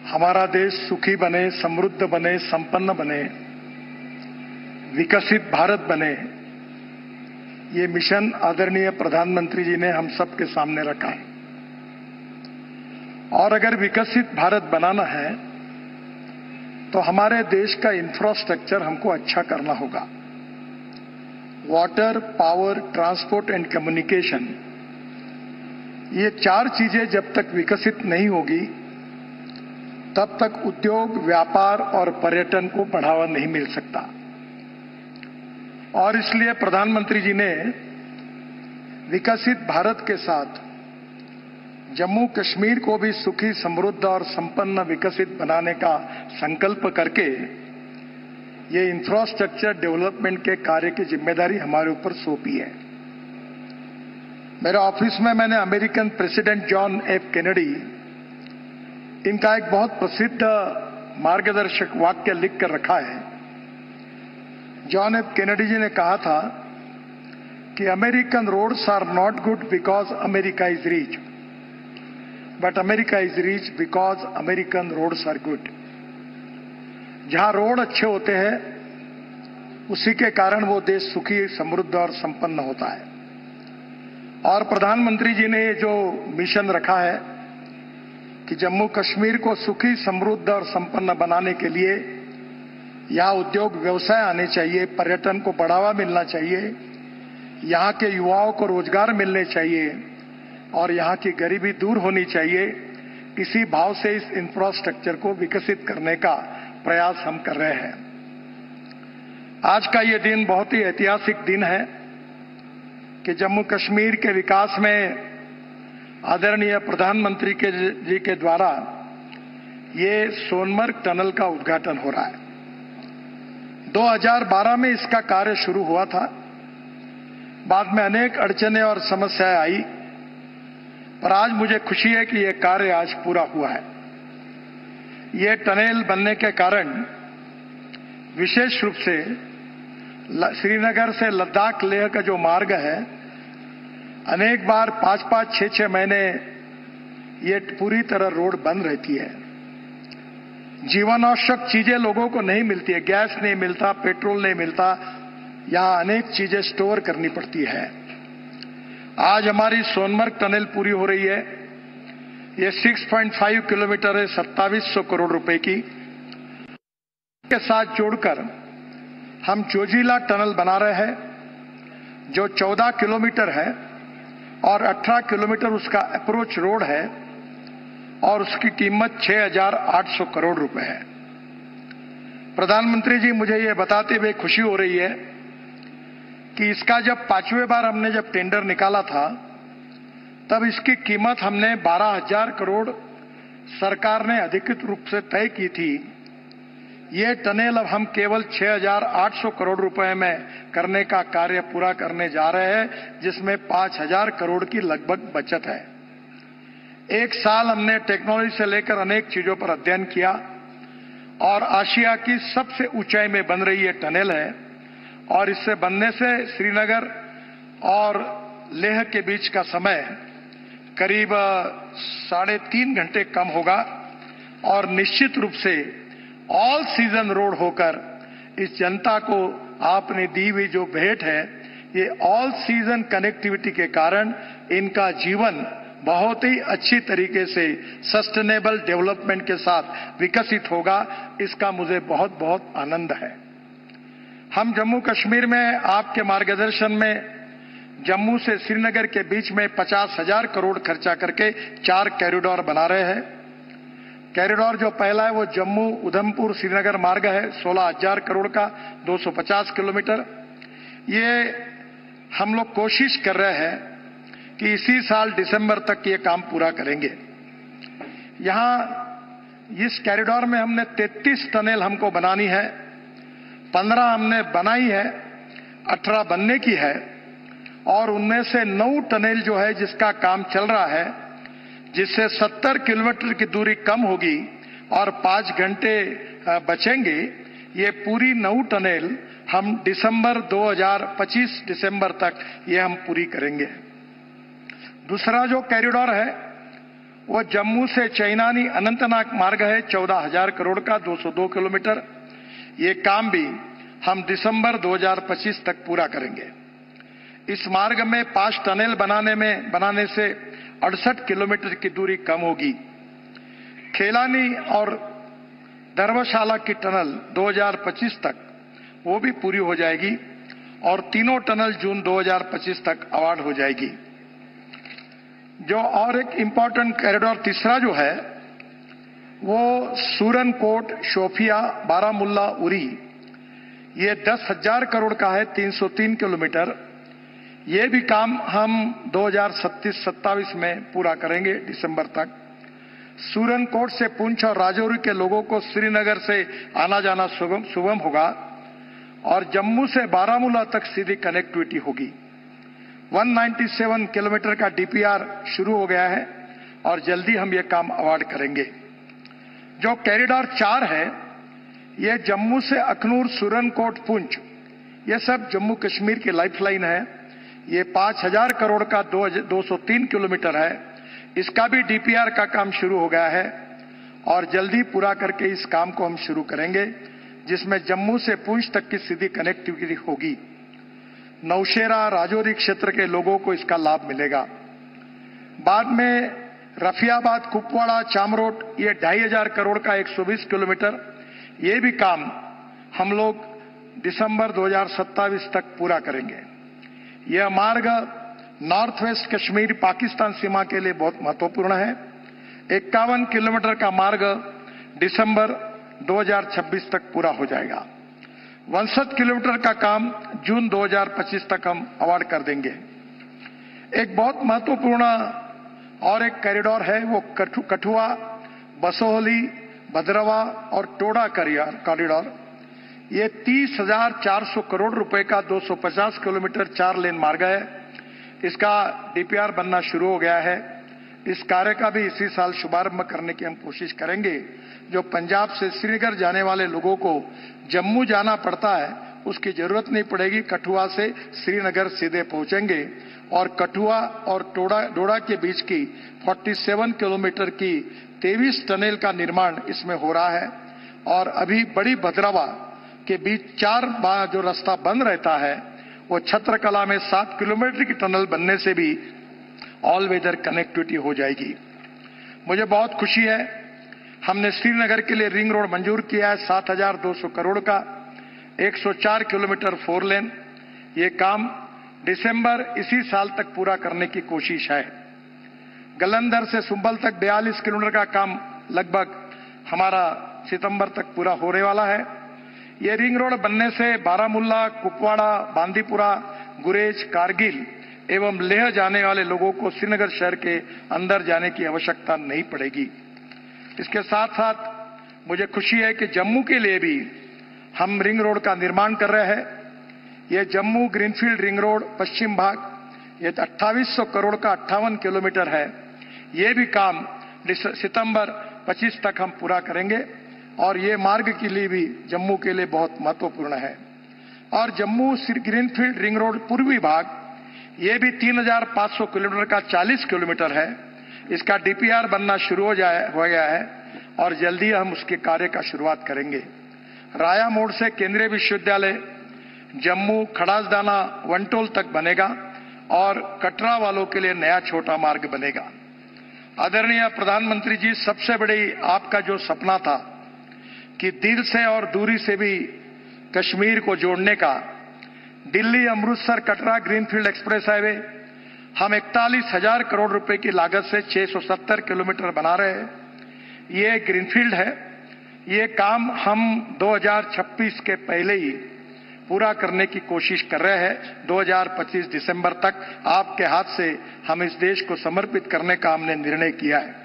हमारा देश सुखी बने, समृद्ध बने, संपन्न बने, विकसित भारत बने, ये मिशन आदरणीय प्रधानमंत्री जी ने हम सबके सामने रखा है। और अगर विकसित भारत बनाना है तो हमारे देश का इंफ्रास्ट्रक्चर हमको अच्छा करना होगा। Water, power, transport and communication, ये चार चीजें जब तक विकसित नहीं होगी तब तक उद्योग, व्यापार और पर्यटन को बढ़ावा नहीं मिल सकता। और इसलिए प्रधानमंत्री जी ने विकसित भारत के साथ जम्मू कश्मीर को भी सुखी, समृद्ध और संपन्न विकसित बनाने का संकल्प करके ये इंफ्रास्ट्रक्चर डेवलपमेंट के कार्य की जिम्मेदारी हमारे ऊपर सौंपी है। मेरे ऑफिस में मैंने American president John F Kennedy, इनका एक बहुत प्रसिद्ध मार्गदर्शक वाक्य लिख कर रखा है। जॉन एफ कैनेडी जी ने कहा था कि American roads are not good because America is rich, but America is rich because American roads are good. जहां रोड अच्छे होते हैं उसी के कारण वो देश सुखी, समृद्ध और संपन्न होता है। और प्रधानमंत्री जी ने जो मिशन रखा है कि जम्मू कश्मीर को सुखी, समृद्ध और संपन्न बनाने के लिए यहां उद्योग व्यवसाय आने चाहिए, पर्यटन को बढ़ावा मिलना चाहिए, यहां के युवाओं को रोजगार मिलने चाहिए और यहां की गरीबी दूर होनी चाहिए। इसी भाव से इस इंफ्रास्ट्रक्चर को विकसित करने का प्रयास हम कर रहे हैं। आज का ये दिन बहुत ही ऐतिहासिक दिन है कि जम्मू कश्मीर के विकास में आदरणीय प्रधानमंत्री जी के द्वारा ये सोनमर्ग टनल का उद्घाटन हो रहा है। 2012 में इसका कार्य शुरू हुआ था। बाद में अनेक अड़चनें और समस्याएं आई, पर आज मुझे खुशी है कि यह कार्य आज पूरा हुआ है। ये टनल बनने के कारण विशेष रूप से श्रीनगर से लद्दाख लेह का जो मार्ग है, अनेक बार 5-5, 6-6 महीने ये पूरी तरह रोड बंद रहती है। जीवन आवश्यक चीजें लोगों को नहीं मिलती है, गैस नहीं मिलता, पेट्रोल नहीं मिलता, यहां अनेक चीजें स्टोर करनी पड़ती है। आज हमारी सोनमर्ग टनल पूरी हो रही है। ये 6.5 किलोमीटर है, 2700 करोड़ रुपए की। के साथ जोड़कर हम जोजिला टनल बना रहे हैं जो 14 किलोमीटर है और 18 किलोमीटर उसका अप्रोच रोड है और उसकी कीमत 6,800 करोड़ रुपए है। प्रधानमंत्री जी, मुझे ये बताते हुए खुशी हो रही है कि इसका जब 5वें बार हमने जब टेंडर निकाला था तब इसकी कीमत हमने 12,000 करोड़ सरकार ने अधिकृत रूप से तय की थी। ये टनल अब हम केवल 6,800 करोड़ रुपए में करने का कार्य पूरा करने जा रहे हैं, जिसमें 5,000 करोड़ की लगभग बचत है। एक साल हमने टेक्नोलॉजी से लेकर अनेक चीजों पर अध्ययन किया और आशिया की सबसे ऊंचाई में बन रही ये टनल है और इससे बनने से श्रीनगर और लेह के बीच का समय करीब 3.5 घंटे कम होगा और निश्चित रूप से ऑल सीजन रोड होकर इस जनता को आपने दी हुई जो भेंट है, ये ऑल सीजन कनेक्टिविटी के कारण इनका जीवन बहुत ही अच्छी तरीके से सस्टेनेबल डेवलपमेंट के साथ विकसित होगा। इसका मुझे बहुत बहुत आनंद है। हम जम्मू कश्मीर में आपके मार्गदर्शन में जम्मू से श्रीनगर के बीच में 50,000 करोड़ खर्चा करके 4 कॉरिडोर बना रहे हैं। कॉरिडोर जो पहला है वो जम्मू उधमपुर श्रीनगर मार्ग है, 16,000 करोड़ का, 250 किलोमीटर। ये हम लोग कोशिश कर रहे हैं कि इसी साल दिसंबर तक ये काम पूरा करेंगे। यहां इस कॉरिडोर में हमने 33 टनल हमको बनानी है, 15 हमने बनाई है, 18 बनने की है और उनमें से 9 टनल जो है जिसका काम चल रहा है, जिससे 70 किलोमीटर की दूरी कम होगी और 5 घंटे बचेंगे। ये पूरी 9 टनल हम दिसंबर 2025 दिसंबर तक ये हम पूरी करेंगे। दूसरा जो कॉरिडोर है वो जम्मू से चैनानी अनंतनाग मार्ग है 14,000 करोड़ का 202 किलोमीटर। ये काम भी हम दिसंबर 2025 तक पूरा करेंगे। इस मार्ग में 5 टनल बनाने से 68 किलोमीटर की दूरी कम होगी। खेलानी और धर्मशाला की टनल 2025 तक वो भी पूरी हो जाएगी और तीनों टनल जून 2025 तक अवार्ड हो जाएगी। जो और एक इंपॉर्टेंट कॉरिडोर तीसरा जो है वो सूरनकोट, शोपिया, बारामुल्ला, उरी, ये 10,000 करोड़ का है 303 किलोमीटर। ये भी काम हम 2027 में पूरा करेंगे दिसंबर तक। सूरनकोट से पुंछ और राजौरी के लोगों को श्रीनगर से आना जाना सुगम होगा और जम्मू से बारामूला तक सीधी कनेक्टिविटी होगी। 197 किलोमीटर का डीपीआर शुरू हो गया है और जल्दी हम ये काम अवार्ड करेंगे। जो कॉरिडोर 4 है ये जम्मू से अखनूर, सूरनकोट, पुंछ, ये सब जम्मू कश्मीर की लाइफलाइन है। ये 5,000 करोड़ का 203 किलोमीटर है। इसका भी डीपीआर का काम शुरू हो गया है और जल्दी पूरा करके इस काम को हम शुरू करेंगे, जिसमें जम्मू से पुंछ तक की सीधी कनेक्टिविटी होगी। नौशेरा, राजौरी क्षेत्र के लोगों को इसका लाभ मिलेगा। बाद में रफियाबाद, कुपवाड़ा, चामरोट, ये 2,500 करोड़ का 120 किलोमीटर, ये भी काम हम लोग दिसंबर 2027 तक पूरा करेंगे। यह मार्ग नॉर्थ वेस्ट कश्मीर पाकिस्तान सीमा के लिए बहुत महत्वपूर्ण है। 51 किलोमीटर का मार्ग दिसंबर 2026 तक पूरा हो जाएगा। 62 किलोमीटर का काम जून 2025 तक हम अवार्ड कर देंगे। एक बहुत महत्वपूर्ण और एक कॉरिडोर है वो कठुआ, बसोहली, भद्रवा और टोडा कॉरिडोर। ये 30,400 करोड़ रुपए का 250 किलोमीटर 4 लेन मार्ग है। इसका डीपीआर बनना शुरू हो गया है। इस कार्य का भी इसी साल शुभारंभ करने की हम कोशिश करेंगे। जो पंजाब से श्रीनगर जाने वाले लोगों को जम्मू जाना पड़ता है उसकी जरूरत नहीं पड़ेगी। कठुआ से श्रीनगर सीधे पहुंचेंगे और कठुआ और डोडा के बीच की 47 किलोमीटर की 23 टनल का निर्माण इसमें हो रहा है। और अभी बड़ी भद्रवा के बीच 4 बार जो रास्ता बंद रहता है वो छत्रकला में 7 किलोमीटर की टनल बनने से भी ऑल वेदर कनेक्टिविटी हो जाएगी। मुझे बहुत खुशी है, हमने श्रीनगर के लिए रिंग रोड मंजूर किया है 7,200 करोड़ का, 104 किलोमीटर 4 लेन। ये काम दिसंबर इसी साल तक पूरा करने की कोशिश है। गलंदर से सुंबल तक 42 किलोमीटर का काम लगभग हमारा सितंबर तक पूरा होने वाला है। ये रिंग रोड बनने से बारामुल्ला, कुपवाड़ा, बांदीपुरा, गुरेज, कारगिल एवं लेह जाने वाले लोगों को श्रीनगर शहर के अंदर जाने की आवश्यकता नहीं पड़ेगी। इसके साथ साथ मुझे खुशी है कि जम्मू के लिए भी हम रिंग रोड का निर्माण कर रहे हैं। ये जम्मू ग्रीनफील्ड रिंग रोड पश्चिम भाग, ये 2800 करोड़ का 58 किलोमीटर है। ये भी काम सितंबर 25 तक हम पूरा करेंगे और ये मार्ग के लिए भी जम्मू के लिए बहुत महत्वपूर्ण है। और जम्मू ग्रीनफील्ड रिंग रोड पूर्वी भाग, ये भी 3,500 किलोमीटर का 40 किलोमीटर है। इसका डीपीआर बनना शुरू हो गया है और जल्दी हम उसके कार्य का शुरुआत करेंगे। राया मोड़ से केंद्रीय विश्वविद्यालय, जम्मू, खड़ासदाना, वनटोल तक बनेगा और कटरा वालों के लिए नया छोटा मार्ग बनेगा। आदरणीय प्रधानमंत्री जी, सबसे बड़ी आपका जो सपना था कि दिल से और दूरी से भी कश्मीर को जोड़ने का, Delhi Amritsar Katra greenfield express highway हम 41,000 करोड़ रुपए की लागत से 670 किलोमीटर बना रहे हैं। ये ग्रीनफील्ड है। ये काम हम 2026 के पहले ही पूरा करने की कोशिश कर रहे हैं। 2025 दिसंबर तक आपके हाथ से हम इस देश को समर्पित करने का हमने निर्णय किया है।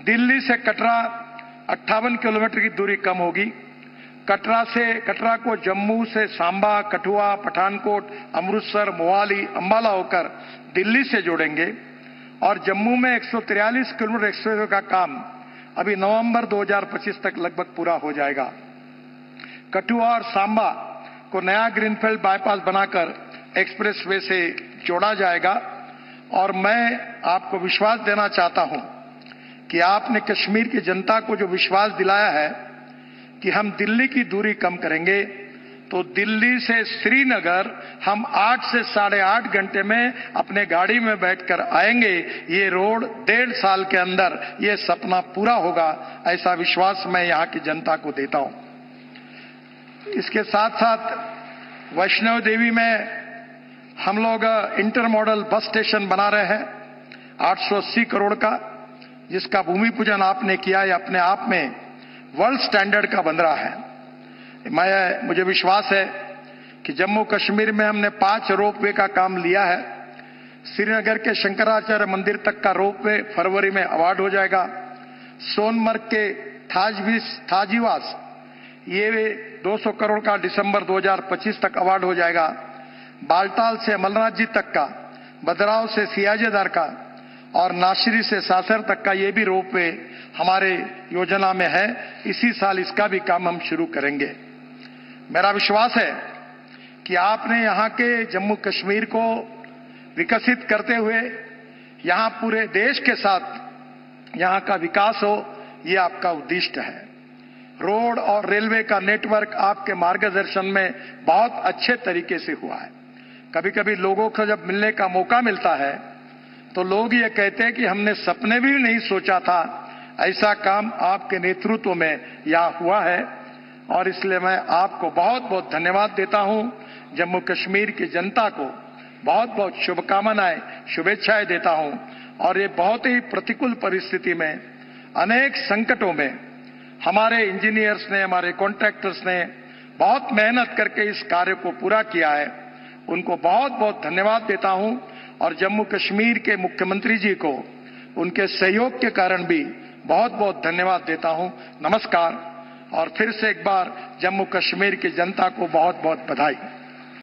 दिल्ली से कटरा 58 किलोमीटर की दूरी कम होगी। कटरा को जम्मू से सांबा, कठुआ, पठानकोट, अमृतसर, मोहाली, अंबाला होकर दिल्ली से जोड़ेंगे और जम्मू में 143 किलोमीटर एक्सप्रेसवे का काम अभी नवंबर 2025 तक लगभग पूरा हो जाएगा। कठुआ और सांबा को नया ग्रीनफील्ड बाईपास बनाकर एक्सप्रेसवे से जोड़ा जाएगा और मैं आपको विश्वास देना चाहता हूं कि आपने कश्मीर की जनता को जो विश्वास दिलाया है कि हम दिल्ली की दूरी कम करेंगे, तो दिल्ली से श्रीनगर हम 8 से 8.5 घंटे में अपने गाड़ी में बैठकर आएंगे। ये रोड 1.5 साल के अंदर ये सपना पूरा होगा, ऐसा विश्वास मैं यहां की जनता को देता हूं। इसके साथ साथ वैष्णो देवी में हम लोग इंटर मॉडल बस स्टेशन बना रहे हैं 880 करोड़ का, जिसका भूमि पूजन आपने किया है। अपने आप में वर्ल्ड स्टैंडर्ड का बन रहा है। मुझे विश्वास है कि जम्मू कश्मीर में हमने 5 रोपवे का काम लिया है। श्रीनगर के शंकराचार्य मंदिर तक का रोपवे फरवरी में अवार्ड हो जाएगा। सोनमर्ग के थाजीवास ये 200 करोड़ का दिसंबर 2025 तक अवार्ड हो जाएगा। बालटाल से अमरनाथ जी तक का, भद्राव से सियाजेदार का और नासिरी से सासर तक का ये भी रोपवे हमारे योजना में है। इसी साल इसका भी काम हम शुरू करेंगे। मेरा विश्वास है कि आपने यहां के जम्मू कश्मीर को विकसित करते हुए यहां पूरे देश के साथ यहां का विकास हो, ये आपका उद्देश्य है। रोड और रेलवे का नेटवर्क आपके मार्गदर्शन में बहुत अच्छे तरीके से हुआ है। कभी कभी लोगों को जब मिलने का मौका मिलता है तो लोग ये कहते हैं कि हमने सपने भी नहीं सोचा था ऐसा काम आपके नेतृत्व में यहां हुआ है। और इसलिए मैं आपको बहुत बहुत धन्यवाद देता हूं। जम्मू कश्मीर की जनता को बहुत बहुत शुभकामनाएं, शुभेच्छाएं देता हूं। और ये बहुत ही प्रतिकूल परिस्थिति में, अनेक संकटों में हमारे इंजीनियर्स ने, हमारे कॉन्ट्रैक्टर्स ने बहुत मेहनत करके इस कार्य को पूरा किया है। उनको बहुत बहुत धन्यवाद देता हूं। और जम्मू कश्मीर के मुख्यमंत्री जी को उनके सहयोग के कारण भी बहुत बहुत धन्यवाद देता हूं। नमस्कार। और फिर से एक बार जम्मू कश्मीर की जनता को बहुत बहुत बधाई।